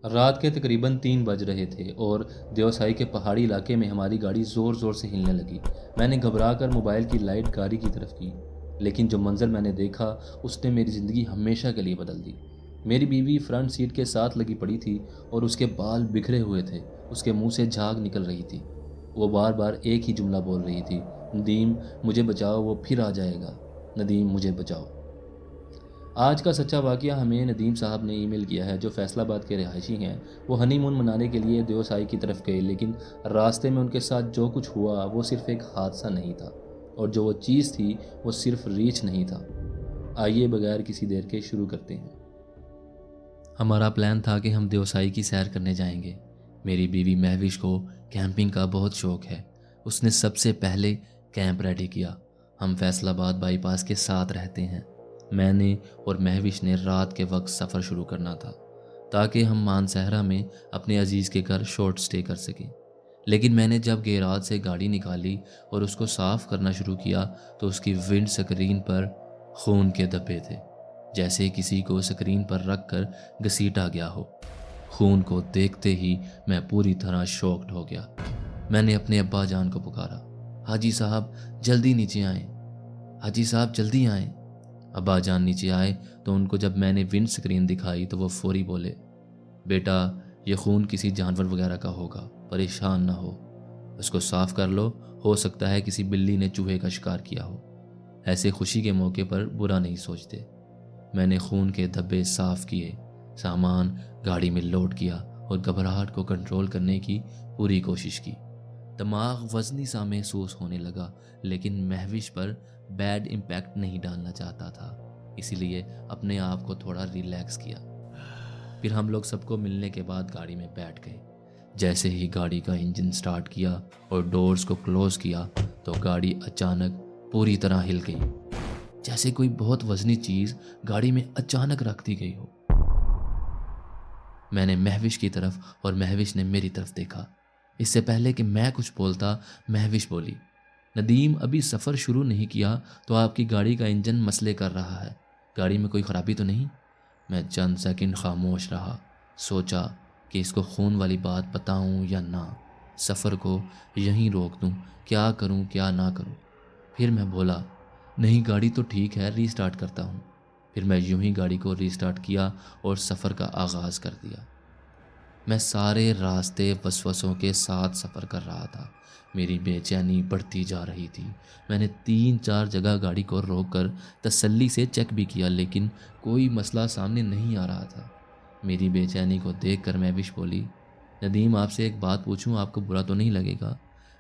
رات کے تقریباً 3 بج رہے تھے اور دیوسائی کے پہاڑی علاقے میں ہماری گاڑی زور زور سے ہلنے لگی۔ میں نے گھبرا کر موبائل کی لائٹ گاڑی کی طرف کی، لیکن جو منظر میں نے دیکھا اس نے میری زندگی ہمیشہ کے لیے بدل دی۔ میری بیوی فرنٹ سیٹ کے ساتھ لگی پڑی تھی اور اس کے بال بکھرے ہوئے تھے، اس کے منہ سے جھاگ نکل رہی تھی۔ وہ بار بار ایک ہی جملہ بول رہی تھی، ندیم مجھے بچاؤ، وہ پھر آ جائے گا، ندیم مجھے بچاؤ۔ آج کا سچا واقعہ ہمیں ندیم صاحب نے ای میل کیا ہے، جو فیصل آباد کے رہائشی ہیں۔ وہ ہنی مون منانے کے لیے دیوسائی کی طرف گئے، لیکن راستے میں ان کے ساتھ جو کچھ ہوا وہ صرف ایک حادثہ نہیں تھا، اور جو وہ چیز تھی وہ صرف ریچھ نہیں تھا۔ آئیے بغیر کسی دیر کے شروع کرتے ہیں۔ ہمارا پلان تھا کہ ہم دیوسائی کی سیر کرنے جائیں گے۔ میری بیوی مہوش کو کیمپنگ کا بہت شوق ہے۔ اس نے سب سے پہلے کیمپ ریڈی کیا۔ ہم فیصل آباد بائی پاس کے ساتھ رہتے ہیں۔ میں نے اور مہوش نے رات کے وقت سفر شروع کرنا تھا تاکہ ہم مانسہرہ میں اپنے عزیز کے گھر شارٹ سٹے کر سکیں۔ لیکن میں نے جب گیراج سے گاڑی نکالی اور اس کو صاف کرنا شروع کیا تو اس کی ونڈ سکرین پر خون کے دھبے تھے، جیسے کسی کو سکرین پر رکھ کر گھسیٹا گیا ہو۔ خون کو دیکھتے ہی میں پوری طرح شاکڈ ہو گیا۔ میں نے اپنے ابا جان کو پکارا، حاجی صاحب جلدی نیچے آئیں، حاجی صاحب جلدی آئیں۔ ابا جان نیچے آئے تو ان کو جب میں نے ونڈ سکرین دکھائی تو وہ فوری بولے، بیٹا یہ خون کسی جانور وغیرہ کا ہوگا، پریشان نہ ہو، اس کو صاف کر لو، ہو سکتا ہے کسی بلی نے چوہے کا شکار کیا ہو۔ ایسے خوشی کے موقع پر برا نہیں سوچتے۔ میں نے خون کے دھبے صاف کیے، سامان گاڑی میں لوڈ کیا اور گھبراہٹ کو کنٹرول کرنے کی پوری کوشش کی۔ دماغ وزنی سا محسوس ہونے لگا، لیکن مہوش پر بیڈ امپیکٹ نہیں ڈالنا چاہتا تھا، اسی لیے اپنے آپ کو تھوڑا ریلیکس کیا۔ پھر ہم لوگ سب کو ملنے کے بعد گاڑی میں بیٹھ گئے۔ جیسے ہی گاڑی کا انجن سٹارٹ کیا اور ڈورز کو کلوز کیا تو گاڑی اچانک پوری طرح ہل گئی، جیسے کوئی بہت وزنی چیز گاڑی میں اچانک رکھ دی گئی ہو۔ میں نے مہوش کی طرف اور مہوش نے میری طرف دیکھا۔ اس سے پہلے کہ میں کچھ بولتا مہوش بولی، ندیم ابھی سفر شروع نہیں کیا تو آپ کی گاڑی کا انجن مسئلے کر رہا ہے، گاڑی میں کوئی خرابی تو نہیں؟ میں چند سیکنڈ خاموش رہا، سوچا کہ اس کو خون والی بات بتاؤں یا نہ، سفر کو یہیں روک دوں، کیا کروں کیا نہ کروں۔ پھر میں بولا، نہیں گاڑی تو ٹھیک ہے، ری سٹارٹ کرتا ہوں۔ پھر میں یوں ہی گاڑی کو ری سٹارٹ کیا اور سفر کا آغاز کر دیا۔ میں سارے راستے وسوسوں کے ساتھ سفر کر رہا تھا، میری بے چینی بڑھتی جا رہی تھی۔ میں نے 3-4 جگہ گاڑی کو روک کر تسلی سے چیک بھی کیا، لیکن کوئی مسئلہ سامنے نہیں آ رہا تھا۔ میری بے چینی کو دیکھ کر مہوش بولی، ندیم آپ سے ایک بات پوچھوں، آپ کو برا تو نہیں لگے گا؟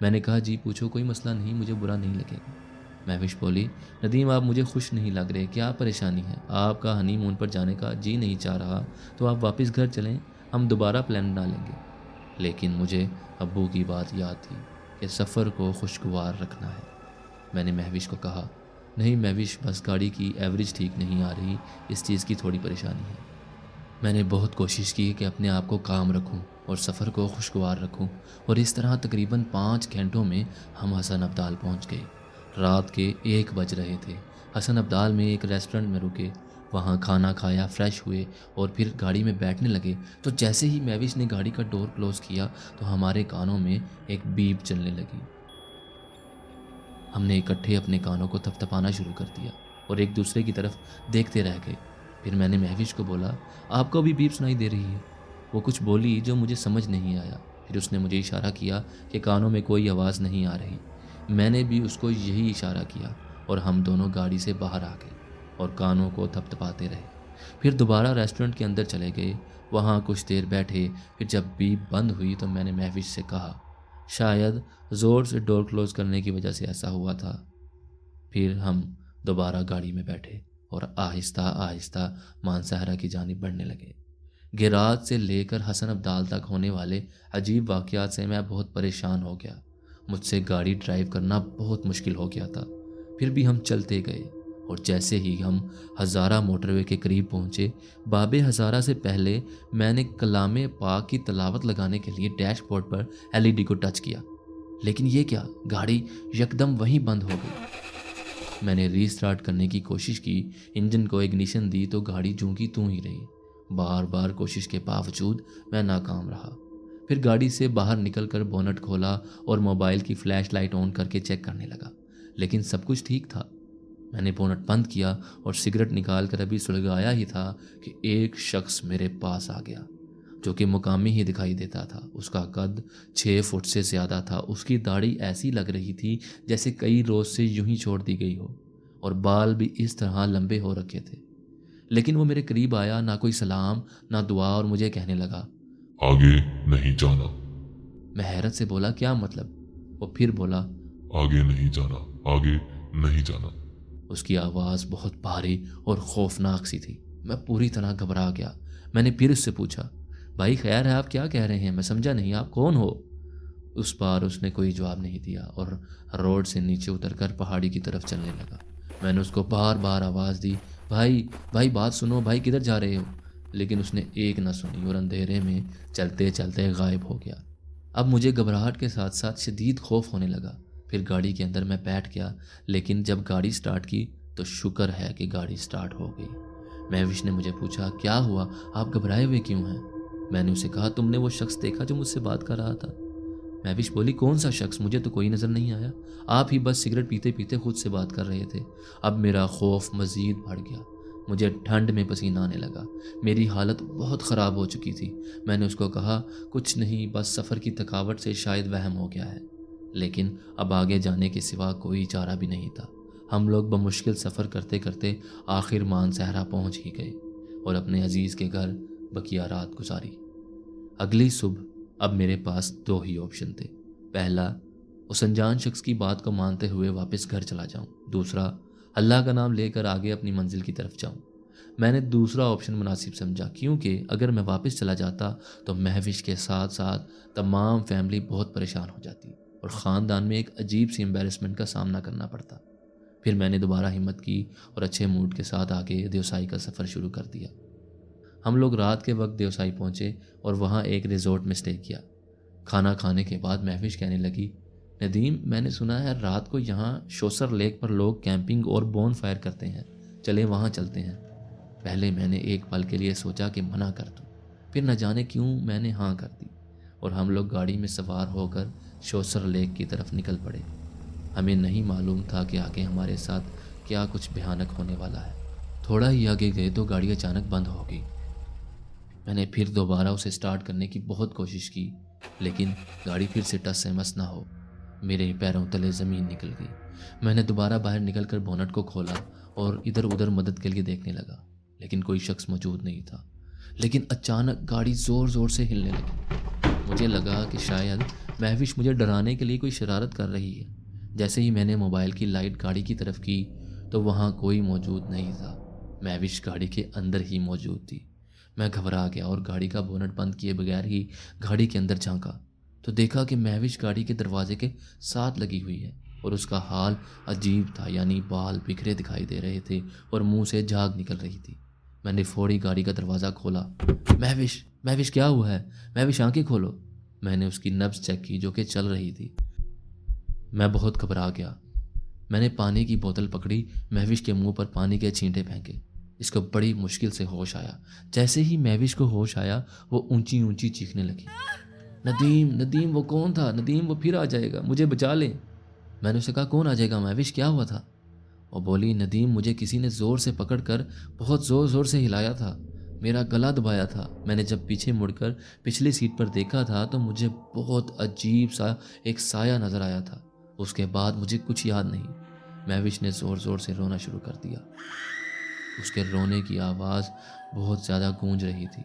میں نے کہا جی پوچھو، کوئی مسئلہ نہیں، مجھے برا نہیں لگے گا۔ مہوش بولی، ندیم آپ مجھے خوش نہیں لگ رہے، کیا پریشانی ہے؟ آپ کا ہنی مون پر جانے کا جی نہیں چاہ رہا تو آپ واپس گھر چلیں، ہم دوبارہ پلان بنا لیں گے۔ لیکن مجھے ابو کی بات یاد تھی کہ سفر کو خوشگوار رکھنا ہے۔ میں نے مہوش کو کہا، نہیں مہوش، بس گاڑی کی ایوریج ٹھیک نہیں آ رہی، اس چیز کی تھوڑی پریشانی ہے۔ میں نے بہت کوشش کی کہ اپنے آپ کو کام رکھوں اور سفر کو خوشگوار رکھوں، اور اس طرح تقریباً 5 گھنٹوں میں ہم حسن ابدال پہنچ گئے۔ رات کے 1 بج رہے تھے۔ حسن ابدال میں ایک ریسٹورنٹ میں رکے، وہاں کھانا کھایا، فریش ہوئے اور پھر گاڑی میں بیٹھنے لگے تو جیسے ہی مہوش نے گاڑی کا ڈور کلوز کیا تو ہمارے کانوں میں ایک بیپ چلنے لگی۔ ہم نے اکٹھے اپنے کانوں کو تھپتھپانا شروع کر دیا اور ایک دوسرے کی طرف دیکھتے رہ گئے۔ پھر میں نے مہوش کو بولا، آپ کو بھی بیپ سنائی دے رہی ہے؟ وہ کچھ بولی جو مجھے سمجھ نہیں آیا۔ پھر اس نے مجھے اشارہ کیا کہ کانوں میں کوئی آواز نہیں آ رہی۔ میں نے بھی اس کو یہی اشارہ کیا اور ہم دونوں گاڑی سے باہر آ گئے اور کانوں کو تھپتھپاتے رہے۔ پھر دوبارہ ریسٹورنٹ کے اندر چلے گئے، وہاں کچھ دیر بیٹھے۔ پھر جب بیپ بند ہوئی تو میں نے مہوش سے کہا، شاید زور سے ڈور کلوز کرنے کی وجہ سے ایسا ہوا تھا۔ پھر ہم دوبارہ گاڑی میں بیٹھے اور آہستہ آہستہ مانسہرہ کی جانب بڑھنے لگے۔ گیراج سے لے کر حسن ابدال تک ہونے والے عجیب واقعات سے میں بہت پریشان ہو گیا۔ مجھ سے گاڑی ڈرائیو کرنا بہت مشکل ہو گیا تھا۔ پھر بھی ہم چلتے گئے اور جیسے ہی ہم ہزارہ موٹر وے کے قریب پہنچے، باب ہزارہ سے پہلے میں نے کلام پاک کی تلاوت لگانے کے لیے ڈیش بورڈ پر LED کو ٹچ کیا، لیکن یہ کیا، گاڑی یکدم وہیں بند ہو گئی۔ میں نے ری سٹارٹ کرنے کی کوشش کی، انجن کو اگنیشن دی تو گاڑی جوں کی توں ہی رہی۔ بار بار کوشش کے باوجود میں ناکام رہا۔ پھر گاڑی سے باہر نکل کر بونٹ کھولا اور موبائل کی فلیش لائٹ آن کر کے چیک کرنے لگا، لیکن سب کچھ ٹھیک تھا۔ میں نے بونٹ بند کیا اور سگریٹ نکال کر ابھی سلگایا ہی تھا کہ ایک شخص میرے پاس آ گیا، جو کہ مقامی ہی دکھائی دیتا تھا۔ اس کا قد 6 فٹ سے زیادہ تھا۔ اس کی داڑھی ایسی لگ رہی تھی جیسے کئی روز سے یوں ہی چھوڑ دی گئی ہو، اور بال بھی اس طرح لمبے ہو رکھے تھے۔ لیکن وہ میرے قریب آیا، نہ کوئی سلام نہ دعا، اور مجھے کہنے لگا، آگے نہیں جانا۔ میں حیرت سے بولا، کیا مطلب؟ وہ پھر بولا، آگے نہیں جانا، آگے نہیں جانا۔ اس کی آواز بہت بھاری اور خوفناک سی تھی۔ میں پوری طرح گھبرا گیا۔ میں نے پھر اس سے پوچھا، بھائی خیر ہے، آپ کیا کہہ رہے ہیں؟ میں سمجھا نہیں، آپ کون ہو؟ اس بار اس نے کوئی جواب نہیں دیا اور روڈ سے نیچے اتر کر پہاڑی کی طرف چلنے لگا۔ میں نے اس کو بار بار آواز دی، بھائی بات سنو، بھائی کدھر جا رہے ہو؟ لیکن اس نے ایک نہ سنی اور اندھیرے میں چلتے چلتے غائب ہو گیا۔ اب مجھے گھبراہٹ کے ساتھ ساتھ شدید خوف ہونے لگا۔ پھر گاڑی کے اندر میں بیٹھ گیا، لیکن جب گاڑی سٹارٹ کی تو شکر ہے کہ گاڑی سٹارٹ ہو گئی۔ مہوش نے مجھے پوچھا، کیا ہوا، آپ گھبرائے ہوئے کیوں ہیں؟ میں نے اسے کہا، تم نے وہ شخص دیکھا جو مجھ سے بات کر رہا تھا؟ مہوش بولی، کون سا شخص؟ مجھے تو کوئی نظر نہیں آیا، آپ ہی بس سگریٹ پیتے پیتے خود سے بات کر رہے تھے۔ اب میرا خوف مزید بڑھ گیا، مجھے ٹھنڈ میں پسینہ آنے لگا، میری حالت بہت خراب ہو چکی تھی۔ میں نے اس کو کہا، کچھ نہیں، بس سفر کی تھکاوٹ سے شاید وہم ہو گیا ہے۔ لیکن اب آگے جانے کے سوا کوئی چارہ بھی نہیں تھا۔ ہم لوگ بمشکل سفر کرتے کرتے آخر مان صحرا پہنچ ہی گئے اور اپنے عزیز کے گھر بقیہ رات گزاری۔ اگلی صبح اب میرے پاس 2 ہی آپشن تھے۔ پہلا، اس انجان شخص کی بات کو مانتے ہوئے واپس گھر چلا جاؤں۔ دوسرا، اللہ کا نام لے کر آگے اپنی منزل کی طرف جاؤں۔ میں نے دوسرا آپشن مناسب سمجھا، کیونکہ اگر میں واپس چلا جاتا تو مہوش کے ساتھ ساتھ تمام فیملی بہت پریشان ہو جاتی اور خاندان میں ایک عجیب سی امبیرسمنٹ کا سامنا کرنا پڑتا۔ پھر میں نے دوبارہ ہمت کی اور اچھے موڈ کے ساتھ آگے دیوسائی کا سفر شروع کر دیا۔ ہم لوگ رات کے وقت دیوسائی پہنچے اور وہاں ایک ریزورٹ میں اسٹے کیا۔ کھانا کھانے کے بعد مہوش کہنے لگی، ندیم، میں نے سنا ہے رات کو یہاں شوسر لیک پر لوگ کیمپنگ اور بون فائر کرتے ہیں، چلے وہاں چلتے ہیں۔ پہلے میں نے ایک پل کے لیے سوچا کہ منع کر دوں، پھر نہ جانے کیوں میں نے ہاں کر دی اور ہم لوگ گاڑی میں سوار ہو کر شوسر لیک کی طرف نکل پڑے۔ ہمیں نہیں معلوم تھا کہ آگے ہمارے ساتھ کیا کچھ بھیانک ہونے والا ہے۔ تھوڑا ہی آگے گئے تو گاڑی اچانک بند ہو گئی۔ میں نے پھر دوبارہ اسے سٹارٹ کرنے کی بہت کوشش کی، لیکن گاڑی پھر سے ٹس سے مس نہ ہو۔ میرے پیروں تلے زمین نکل گئی۔ میں نے دوبارہ باہر نکل کر بونٹ کو کھولا اور ادھر ادھر مدد کے لیے دیکھنے لگا، لیکن کوئی شخص موجود نہیں تھا۔ لیکن اچانک گاڑی زور زور سے ہلنے لگی۔ مجھے لگا کہ شاید مہوش مجھے ڈرانے کے لیے کوئی شرارت کر رہی ہے۔ جیسے ہی میں نے موبائل کی لائٹ گاڑی کی طرف کی تو وہاں کوئی موجود نہیں تھا۔ مہوش گاڑی کے اندر ہی موجود تھی۔ میں گھبرا گیا اور گاڑی کا بونٹ بند کیے بغیر ہی گاڑی کے اندر جھانکا تو دیکھا کہ مہوش گاڑی کے دروازے کے ساتھ لگی ہوئی ہے اور اس کا حال عجیب تھا، یعنی بال بکھرے دکھائی دے رہے تھے اور منہ سے جھاگ نکل رہی تھی۔ میں نے فوری گاڑی کا دروازہ کھولا۔ مہوش کیا ہوا ہے؟ مہوش آنکھیں کھولو۔ میں نے اس کی نبض چیک کی جو کہ چل رہی تھی۔ میں بہت گھبرا گیا۔ میں نے پانی کی بوتل پکڑی، مہوش کے منہ پر پانی کے چھینٹے پھینکے۔ اس کو بڑی مشکل سے ہوش آیا۔ جیسے ہی مہوش کو ہوش آیا وہ اونچی اونچی چیخنے لگی، ندیم وہ کون تھا؟ ندیم وہ پھر آ جائے گا، مجھے بچا لے۔ میں نے اسے کہا، کون آ جائے گا مہوش، کیا ہوا تھا؟ وہ بولی، ندیم مجھے کسی نے زور سے پکڑ کر بہت زور زور سے ہلایا تھا، میرا گلا دبایا تھا۔ میں نے جب پیچھے مڑ کر پچھلی سیٹ پر دیکھا تھا تو مجھے بہت عجیب سا ایک سایہ نظر آیا تھا۔ اس کے بعد مجھے کچھ یاد نہیں۔ مہوش نے زور زور سے رونا شروع کر دیا۔ اس کے رونے کی آواز بہت زیادہ گونج رہی تھی۔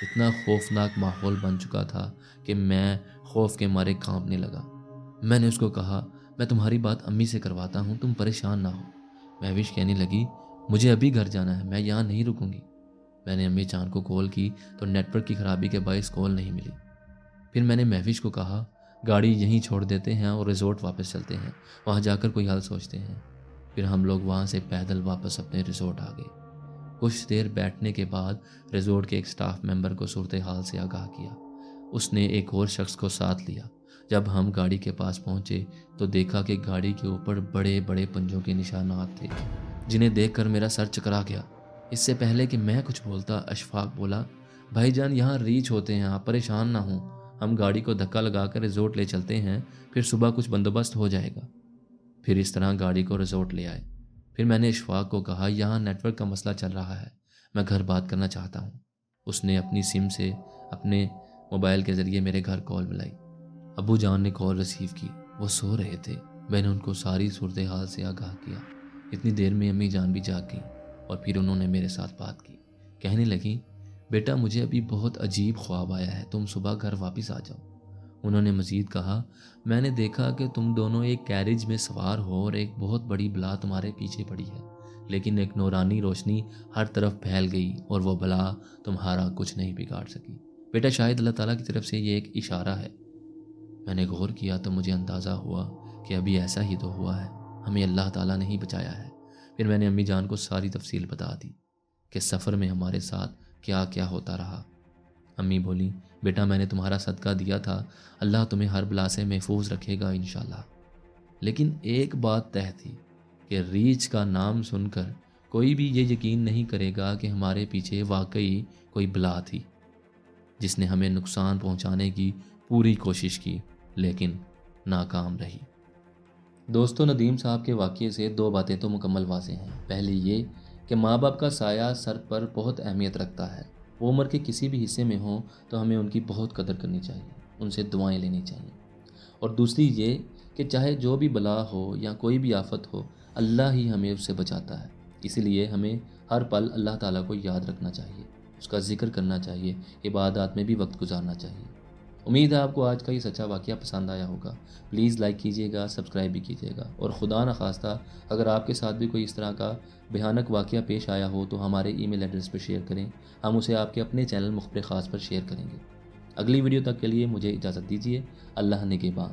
اتنا خوفناک ماحول بن چکا تھا کہ میں خوف کے مارے کانپنے لگا۔ میں نے اس کو کہا، میں تمہاری بات امی سے کرواتا ہوں، تم پریشان نہ ہو۔ مہوش کہنے لگی، مجھے ابھی گھر جانا ہے، میں یہاں نہیں رکوں گی۔ میں نے امی جان کو کال کی تو نیٹ ورک کی خرابی کے باعث کال نہیں ملی۔ پھر میں نے مہوش کو کہا، گاڑی یہیں چھوڑ دیتے ہیں اور ریزورٹ واپس چلتے ہیں، وہاں جا کر کوئی حل سوچتے ہیں۔ پھر ہم لوگ وہاں سے پیدل واپس اپنے ریزورٹ آ گئے۔ کچھ دیر بیٹھنے کے بعد ریزورٹ کے ایک سٹاف ممبر کو صورتحال سے آگاہ کیا۔ اس نے ایک اور شخص کو ساتھ لیا۔ جب ہم گاڑی کے پاس پہنچے تو دیکھا کہ گاڑی کے اوپر بڑے بڑے پنجوں کے نشانات تھے، جنہیں دیکھ کر میرا سر چکرا گیا۔ اس سے پہلے کہ میں کچھ بولتا اشفاق بولا، بھائی جان یہاں ریچھ ہوتے ہیں، آپ پریشان نہ ہوں، ہم گاڑی کو دھکا لگا کر ریزورٹ لے چلتے ہیں، پھر صبح کچھ بندوبست ہو جائے گا۔ پھر اس طرح گاڑی کو ریزورٹ لے آئے۔ پھر میں نے اشفاق کو کہا یہاں نیٹ ورک کا مسئلہ چل رہا ہے، میں گھر بات کرنا چاہتا ہوں۔ اس نے اپنی سم سے اپنے موبائل کے ذریعے میرے گھر کال ملائی۔ ابو جان نے کال ریسیو کی، وہ سو رہے تھے۔ میں نے ان کو ساری صورتحال سے آگاہ کیا۔ اتنی دیر میں امی جان بھی جاگ گئیں اور پھر انہوں نے میرے ساتھ بات کی۔ کہنے لگیں بیٹا مجھے ابھی بہت عجیب خواب آیا ہے، تم صبح گھر واپس آ جاؤ۔ انہوں نے مزید کہا میں نے دیکھا کہ تم دونوں ایک کیریج میں سوار ہو اور ایک بہت بڑی بلا تمہارے پیچھے پڑی ہے، لیکن ایک نورانی روشنی ہر طرف پھیل گئی اور وہ بلا تمہارا کچھ نہیں بگاڑ سکی۔ بیٹا شاید اللہ تعالیٰ کی طرف سے یہ ایک اشارہ ہے۔ میں نے غور کیا تو مجھے اندازہ ہوا کہ ابھی ایسا ہی تو ہوا ہے، ہمیں اللہ تعالیٰ نے ہی بچایا ہے۔ پھر میں نے امی جان کو ساری تفصیل بتا دی کہ سفر میں ہمارے ساتھ کیا کیا ہوتا رہا۔ امی بولی بیٹا میں نے تمہارا صدقہ دیا تھا، اللہ تمہیں ہر بلا سے محفوظ رکھے گا انشاءاللہ۔ لیکن ایک بات طے تھی کہ ریچھ کا نام سن کر کوئی بھی یہ یقین نہیں کرے گا کہ ہمارے پیچھے واقعی کوئی بلا تھی جس نے ہمیں نقصان پہنچانے کی پوری کوشش کی لیکن ناکام رہی۔ دوستو ندیم صاحب کے واقعے سے دو باتیں تو مکمل واضح ہیں۔ پہلی یہ کہ ماں باپ کا سایہ سر پر بہت اہمیت رکھتا ہے، وہ عمر کے کسی بھی حصے میں ہوں تو ہمیں ان کی بہت قدر کرنی چاہیے، ان سے دعائیں لینی چاہیے۔ اور دوسری یہ کہ چاہے جو بھی بلا ہو یا کوئی بھی آفت ہو، اللہ ہی ہمیں اس سے بچاتا ہے، اسی لیے ہمیں ہر پل اللہ تعالیٰ کو یاد رکھنا چاہیے، اس کا ذکر کرنا چاہیے، عبادات میں بھی وقت گزارنا چاہیے۔ امید ہے آپ کو آج کا یہ سچا واقعہ پسند آیا ہوگا۔ پلیز لائک کیجیے گا، سبسکرائب بھی کیجیے گا، اور خدا نخواستہ اگر آپ کے ساتھ بھی کوئی اس طرح کا بھیانک واقعہ پیش آیا ہو تو ہمارے ای میل ایڈریس پر شیئر کریں، ہم اسے آپ کے اپنے چینل مخبر خاص پر شیئر کریں گے۔ اگلی ویڈیو تک کے لیے مجھے اجازت دیجیے۔ اللہ نگہبان۔